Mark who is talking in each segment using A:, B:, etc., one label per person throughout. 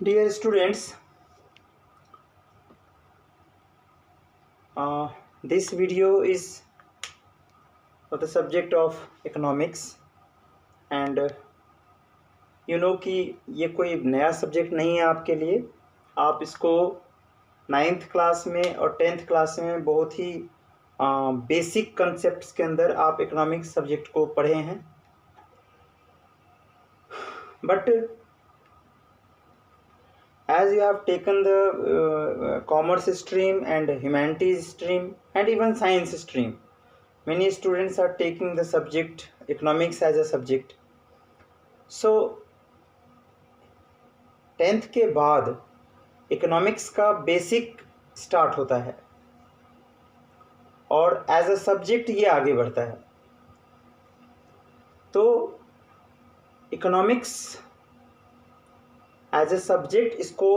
A: Dear students, this video is for the subject of economics and कि ये कोई नया सब्जेक्ट नहीं है आपके लिए। आप इसको 9th क्लास में और 10th क्लास में बहुत ही बेसिक कंसेप्ट्स के अंदर आप इकोनॉमिक्स सब्जेक्ट को पढ़े हैं, but as you have taken the commerce stream and humanities stream and even science stream, many students are taking the subject economics as a subject. So 10th के बाद economics का basic start होता है और as a subject ये आगे बढ़ता है। तो इकोनॉमिक्स एज ए सब्जेक्ट इसको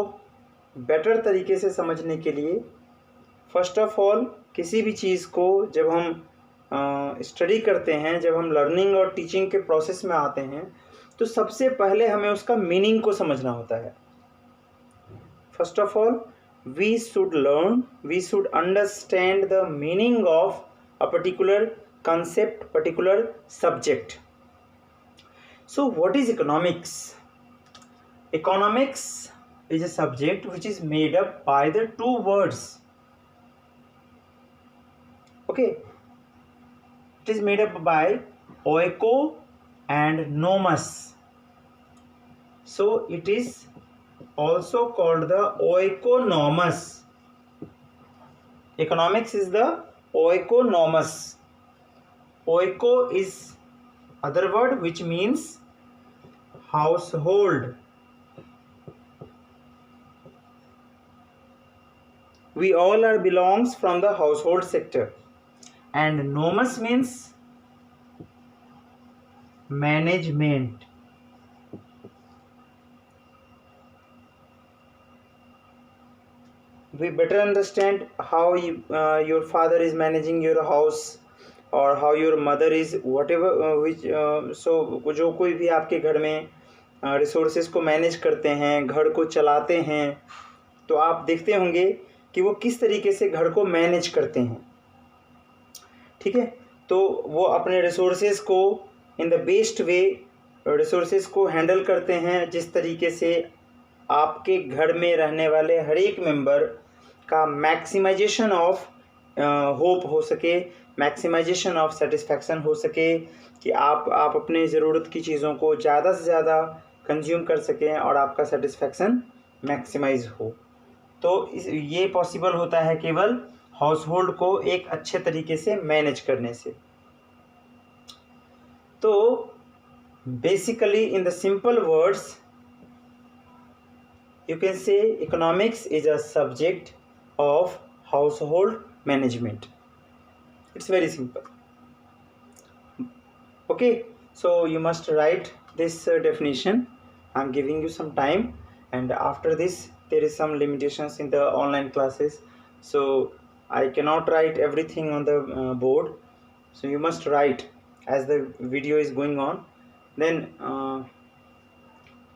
A: बेटर तरीके से समझने के लिए फर्स्ट ऑफ ऑल किसी भी चीज़ को जब हम स्टडी करते हैं, जब हम लर्निंग और टीचिंग के प्रोसेस में आते हैं, तो सबसे पहले हमें उसका मीनिंग को समझना होता है। First of all we should learn, we should understand the meaning of a particular concept, particular subject. So what is economics? Economics is a subject which is made up by the two words. Okay, it is made up by oiko and nomos. So it is also called the oikonomos. Economics is the oikonomos. Oiko is other word which means household. We all are belongs from the household sector, and nomos means management. We better understand how your father is managing your house or how your mother is whatever which so जो कोई भी आपके घर में resources को manage करते हैं, घर को चलाते हैं, तो आप देखते होंगे कि वो किस तरीके से घर को मैनेज करते हैं। ठीक है, तो वो अपने रिसोर्सेज को in the best way resources को हैंडल करते हैं, जिस तरीके से आपके घर में रहने वाले हर एक मेंबर का मैक्सिमाइजेशन ऑफ होप हो सके, मैक्सिमाइजेशन ऑफ सेटिस्फैक्शन हो सके, कि आप अपने ज़रूरत की चीज़ों को ज़्यादा से ज़्यादा कंज्यूम कर सकें और आपका सेटिस्फैक्शन मैक्सिमाइज हो। तो ये पॉसिबल होता है केवल हाउस होल्ड को एक अच्छे तरीके से मैनेज करने से। तो basically in the simple words you can say economics is a subject of household management. It's very simple. Okay, so you must write this definition. I'm giving you some time, and after this there is some limitations in the online classes, so I cannot write everything on the board, so you must write as the video is going on. Then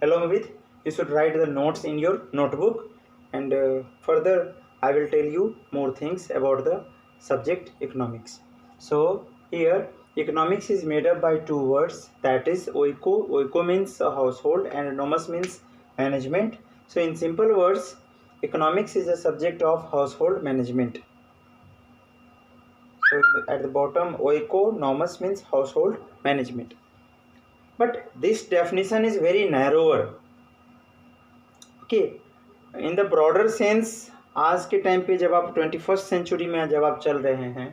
A: along with you should write the notes in your notebook, and further I will tell you more things about the subject economics. So here economics is made up by two words, that is oiko means a household and nomos means management. So in simple words, economics is a subject of household management. So at the bottom oiko nomos means household management, but this definition is very narrower. Okay, in the broader sense आज के time पे जब आप 21st century में जब आप चल रहे हैं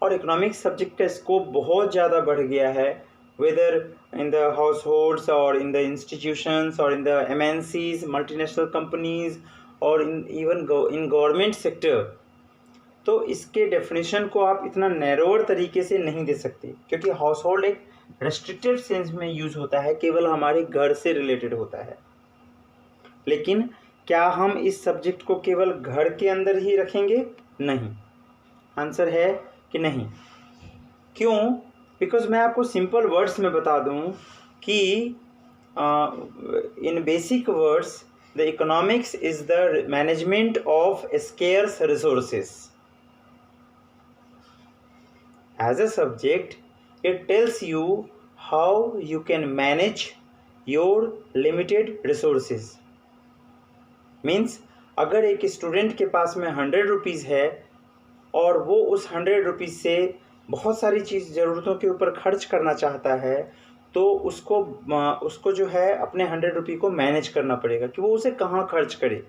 A: और इकोनॉमिक्स सब्जेक्ट का स्कोप बहुत ज़्यादा बढ़ गया है, whether in the households और इन द इंस्टीट्यूशंस और इन द MNCs, मल्टीनेशनल कंपनीज और इवन इन गवर्नमेंट सेक्टर, तो इसके डेफिनेशन को आप इतना नैरोअर तरीके से नहीं दे सकते, क्योंकि हाउस होल्ड एक रेस्ट्रिक्टेड सेंस में यूज़ होता है, केवल हमारे घर से रिलेटेड होता है। लेकिन क्या हम इस सब्जेक्ट को केवल घर के अंदर ही रखेंगे? नहीं, आंसर है कि नहीं। क्यों? बिकॉज मैं आपको सिंपल वर्ड्स में बता दूं कि in basic words The economics is the management of scarce resources. As a subject, it tells you how you can manage your limited resources. Means अगर एक स्टूडेंट के पास में 100 रुपीज़ है और वो उस 100 रुपीज़ से बहुत सारी चीज़ ज़रूरतों के ऊपर खर्च करना चाहता है, तो उसको जो है अपने 100 रुपये को मैनेज करना पड़ेगा कि वो उसे कहाँ खर्च करे।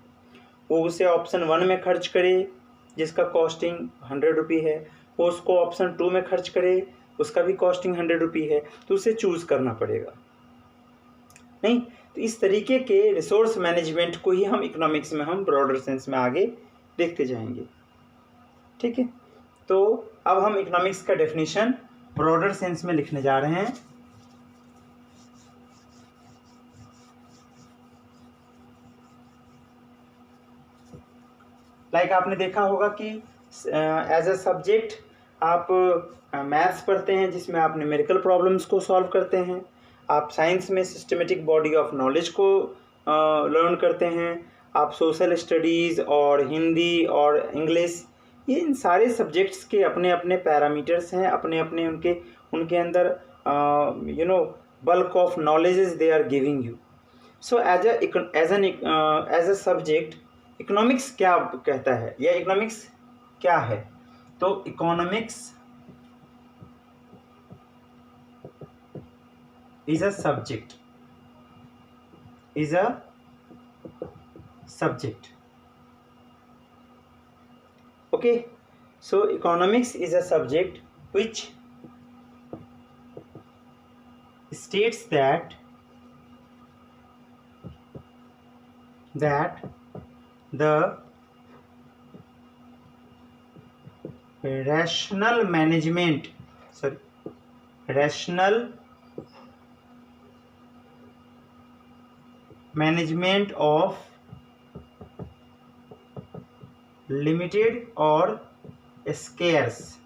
A: वो उसे ऑप्शन 1 में खर्च करे जिसका कॉस्टिंग 100 रुपये है, वो उसको ऑप्शन 2 में खर्च करे, उसका भी कॉस्टिंग 100 रुपये है, तो उसे चूज़ करना पड़ेगा। नहीं, तो इस तरीके के रिसोर्स मैनेजमेंट को ही हम इकोनॉमिक्स में हम ब्रॉडर सेंस में आगे देखते जाएंगे। ठीक है, तो अब हम इकोनॉमिक्स का डेफिनेशन ब्रॉडर सेंस में लिखने जा रहे हैं। लाइक आपने देखा होगा कि एज अ सब्जेक्ट आप मैथ्स पढ़ते हैं जिसमें आप न्यूमेरिकल प्रॉब्लम्स को सॉल्व करते हैं, आप साइंस में सिस्टमेटिक बॉडी ऑफ नॉलेज को लर्न करते हैं, आप सोशल स्टडीज़ और हिंदी और इंग्लिश, ये इन सारे सब्जेक्ट्स के अपने अपने पैरामीटर्स हैं, अपने अपने उनके अंदर bulk of knowledges they are giving you. So as a subject economics क्या कहता है या इकोनॉमिक्स क्या है? तो economics is a subject, okay. So economics is a subject which states that the rational management of limited or scarce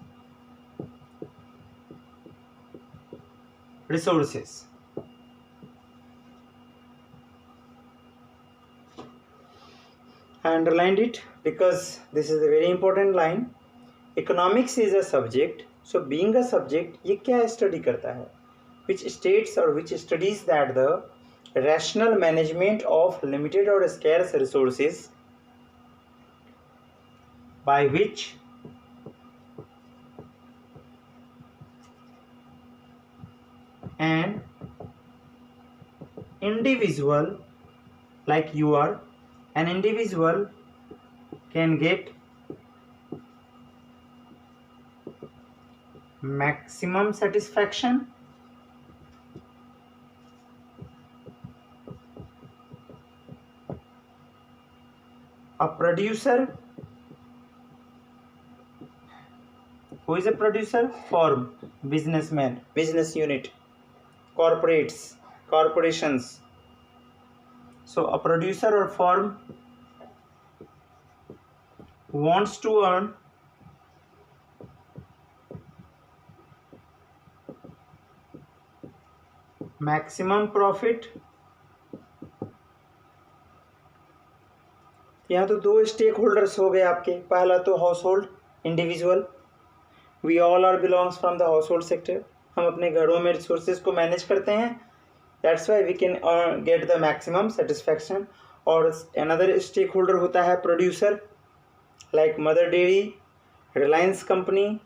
A: resources I underlined it because this is a very important line. Economics is a subject, so being a subject ये क्या study करता है? which states or which studies that the rational management of limited or scarce resources by which an individual like you are an individual can get maximum satisfaction a producer who is a producer firm businessman business unit corporations so a producer or firm wants to earn maximum profit यहाँ तो दो stake holders हो गए आपके। पहला तो household individual, we all are belongs from the household sector, हम अपने घरों में रिसोर्सेज को मैनेज करते हैं, that's why we can get the maximum satisfaction. और अनदर स्टेक होल्डर होता है producer like Mother Dairy, Reliance company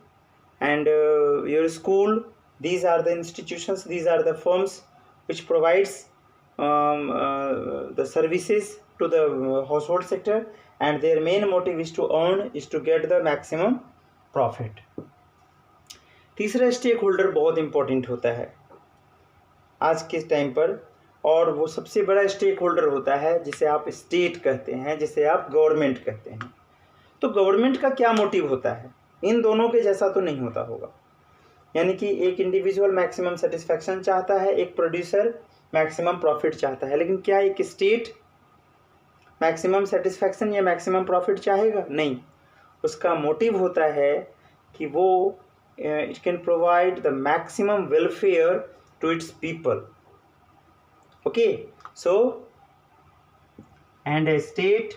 A: and your school, these are the institutions, these are the firms which provides the services to the household sector and their main motive is to get the maximum profit. तीसरा stake holder बहुत important होता है आज के time पर, और वो सबसे बड़ा स्टेक होल्डर होता है जिसे आप स्टेट कहते हैं, जिसे आप गवर्नमेंट कहते हैं। तो गवर्नमेंट का क्या मोटिव होता है? इन दोनों के जैसा तो नहीं होता होगा, यानी कि एक इंडिविजुअल मैक्सिमम सेटिस्फैक्शन चाहता है, एक प्रोड्यूसर मैक्सिमम प्रॉफिट चाहता है, लेकिन क्या एक स्टेट मैक्सिमम सेटिस्फैक्शन या मैक्सिमम प्रॉफिट चाहेगा? नहीं। उसका मोटिव होता है कि वो it can provide the maximum welfare to its people. Okay, so and a state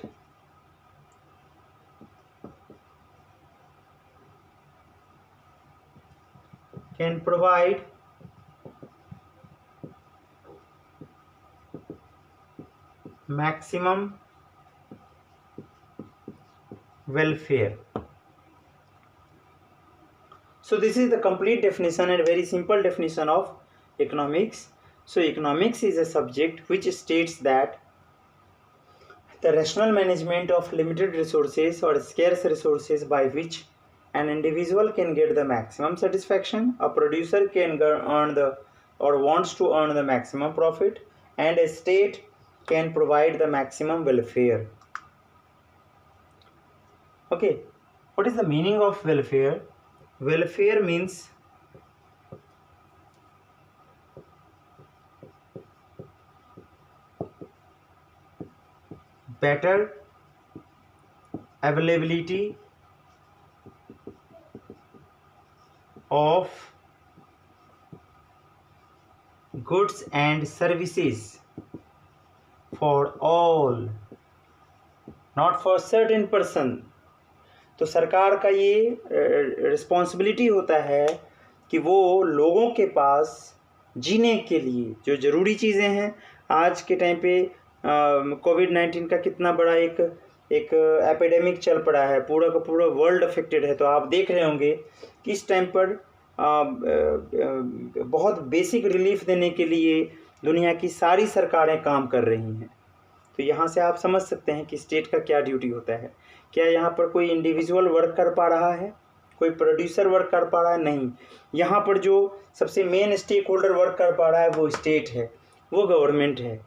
A: can provide maximum welfare. So this is the complete definition and very simple definition of economics. So economics is a subject which states that the rational management of limited resources or scarce resources by which an individual can get the maximum satisfaction, a producer can earn the or wants to earn the maximum profit, and a state can provide the maximum welfare. Okay, what is the meaning of welfare? Welfare means better availability of goods and services for all, not for certain person. तो सरकार का ये responsibility होता है कि वो लोगों के पास जीने के लिए जो ज़रूरी चीज़ें हैं, आज के टाइम पे कोविड-19 का कितना बड़ा एक एपिडेमिक चल पड़ा है, पूरा का पूरा वर्ल्ड अफेक्टेड है। तो आप देख रहे होंगे कि इस टाइम पर बहुत बेसिक रिलीफ देने के लिए दुनिया की सारी सरकारें काम कर रही हैं। तो यहाँ से आप समझ सकते हैं कि स्टेट का क्या ड्यूटी होता है। क्या यहाँ पर कोई इंडिविजुअल वर्क कर पा रहा है, कोई प्रोड्यूसर वर्क कर पा रहा है? नहीं। यहाँ पर जो सबसे मेन स्टेक होल्डर वर्क कर पा रहा है वो स्टेट है, वो गवर्नमेंट है।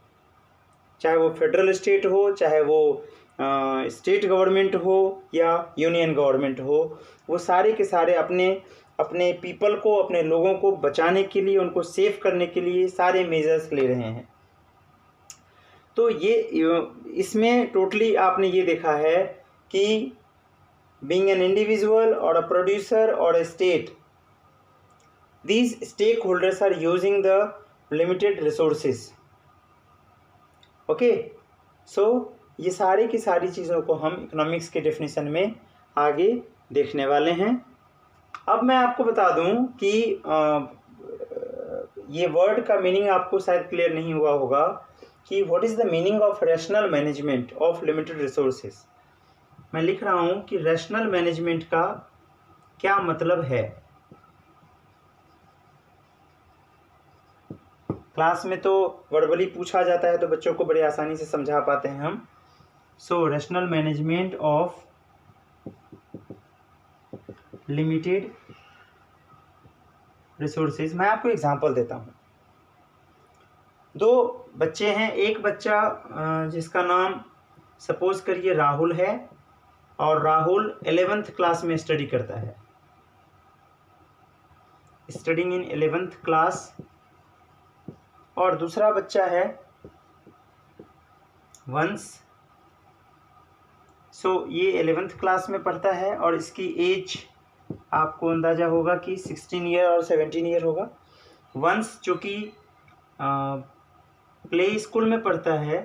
A: चाहे वो फेडरल स्टेट हो, चाहे वो स्टेट गवर्नमेंट हो या यूनियन गवर्नमेंट हो, वो सारे के सारे अपने पीपल को, अपने लोगों को बचाने के लिए, उनको सेव करने के लिए सारे मेजर्स ले रहे हैं। तो ये इसमें टोटली आपने ये देखा है कि being an individual or a producer or a state, these stakeholders are using the limited resources. Okay, so ये सारी की सारी चीज़ों को हम इकोनॉमिक्स के डेफिनेशन में आगे देखने वाले हैं। अब मैं आपको बता दूं कि ये वर्ड का मीनिंग आपको शायद क्लियर नहीं हुआ होगा कि what is the meaning of rational management of limited resources. मैं लिख रहा हूं कि रैशनल मैनेजमेंट का क्या मतलब है। क्लास में तो वर्बली पूछा जाता है तो बच्चों को बड़े आसानी से समझा पाते हैं हम। सो rational management of limited resources. मैं आपको एग्जांपल देता हूं। दो बच्चे हैं, एक बच्चा जिसका नाम सपोज करिए राहुल है और राहुल 11th क्लास में स्टडी करता है, स्टडिंग इन 11th क्लास। और दूसरा बच्चा है वंश। सो ये 11th क्लास में पढ़ता है और इसकी एज आपको अंदाज़ा होगा कि 16 ईयर और 17 ईयर होगा। वंश जो कि प्ले स्कूल में पढ़ता है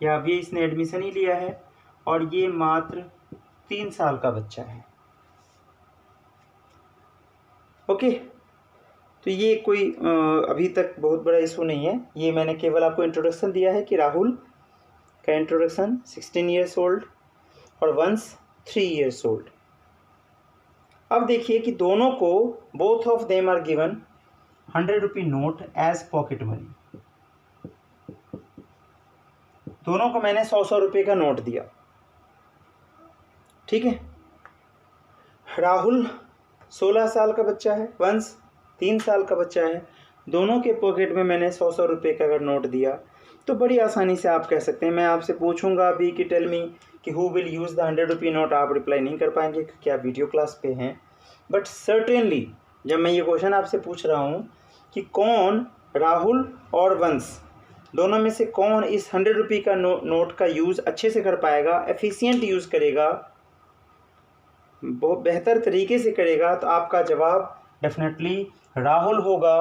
A: या अभी इसने एडमिशन ही लिया है और ये मात्र 3 साल का बच्चा है। ओके, तो ये कोई अभी तक बहुत बड़ा इशू नहीं है। ये मैंने केवल आपको इंट्रोडक्शन दिया है कि राहुल का इंट्रोडक्शन 16 ईयर्स ओल्ड और वंश 3 ईयर्स ओल्ड। अब देखिए कि दोनों को both of them are given 100 rupee note as pocket money. दोनों को मैंने 100 रुपये का नोट दिया, ठीक है। राहुल 16 साल का बच्चा है, वंश 3 साल का बच्चा है। दोनों के पॉकेट में मैंने 100 रुपये का अगर नोट दिया तो बड़ी आसानी से आप कह सकते हैं, मैं आपसे पूछूंगा अभी कि टेल मी कि who will use the 100 rupee note, आप रिप्लाई नहीं कर पाएंगे क्योंकि आप वीडियो क्लास पे हैं। बट सर्टेनली जब मैं ये क्वेश्चन आपसे पूछ रहा हूँ कि कौन, राहुल और वंश दोनों में से कौन इस 100 रुपये का नोट का यूज़ अच्छे से कर पाएगा, एफिशिएंट यूज़ करेगा, बहुत बेहतर तरीके से करेगा, तो आपका जवाब डेफिनेटली राहुल होगा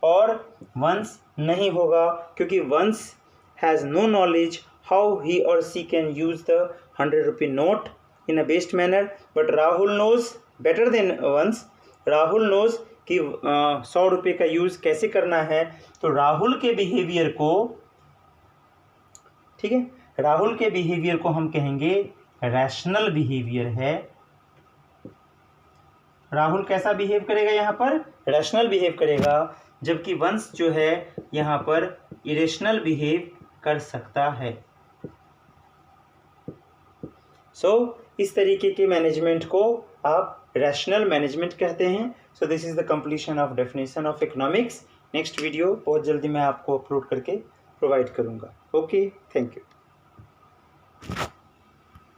A: और वंश नहीं होगा, क्योंकि वंश has no knowledge how he or she can use the 100 rupee note in a best manner, but Rahul knows better than once. Rahul knows कि 100 रुपये का यूज़ कैसे करना है। तो राहुल के बिहेवियर को, ठीक है, राहुल के बिहेवियर को हम कहेंगे रैशनल बिहेवियर है। राहुल कैसा बिहेव करेगा? यहाँ पर रैशनल बिहेव करेगा, जबकि वंश जो है यहाँ पर इरेशनल बिहेव कर सकता है। इस तरीके के मैनेजमेंट को आप रैशनल मैनेजमेंट कहते हैं। So this is the completion of definition of economics. Next video बहुत जल्दी मैं आपको अपलोड करके प्रोवाइड करूँगा। Okay, thank you.